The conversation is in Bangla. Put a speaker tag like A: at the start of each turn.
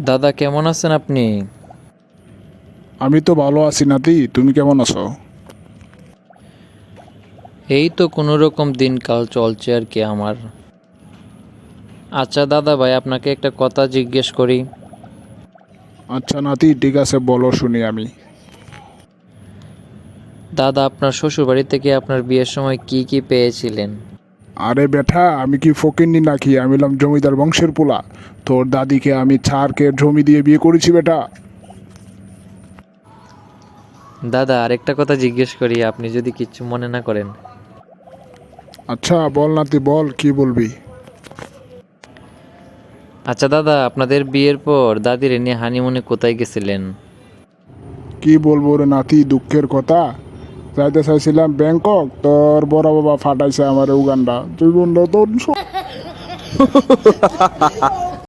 A: দাদা কেমন আছেন আপনি?
B: আমি তো ভালো আছি নাতি, তুমি কেমন আছো?
A: এই তো কোনো রকম দিনকাল চলছে আর কি আমার। আচ্ছা দাদা ভাই, আপনাকে একটা কথা জিজ্ঞেস করি।
B: আচ্ছা নাতি, ঠিক আছে, বলো শুনি আমি।
A: দাদা, আপনার শ্বশুরবাড়ি থেকে আপনার বিয়ের সময় কি কি পেয়েছিলেন?
B: আরে বেটা, আমি কি ফকিন্নি নাকি? আমি হলাম জমিদার বংশের পোলা। তোর দাদিকে আমি ছাড়কে জমি দিয়ে বিয়ে করেছি বেটা।
A: দাদা, আরেকটা কথা জিজ্ঞেস করি, আপনি যদি কিচ্ছু মনে না করেন।
B: আচ্ছা বল নাতি, বল কি বলবি।
A: আচ্ছা দাদা, আপনাদের বিয়ের পর দাদির নিয়ে হানিমুনে কোথায় গেছিলেন?
B: কি বলবো রে নাতি, দুঃখের কথা। যাইতে চাইছিলাম ব্যাংকক, তোর বড় বাবা ফাটাইছে আমার উগান্ডা। তুই বন্ধ তোর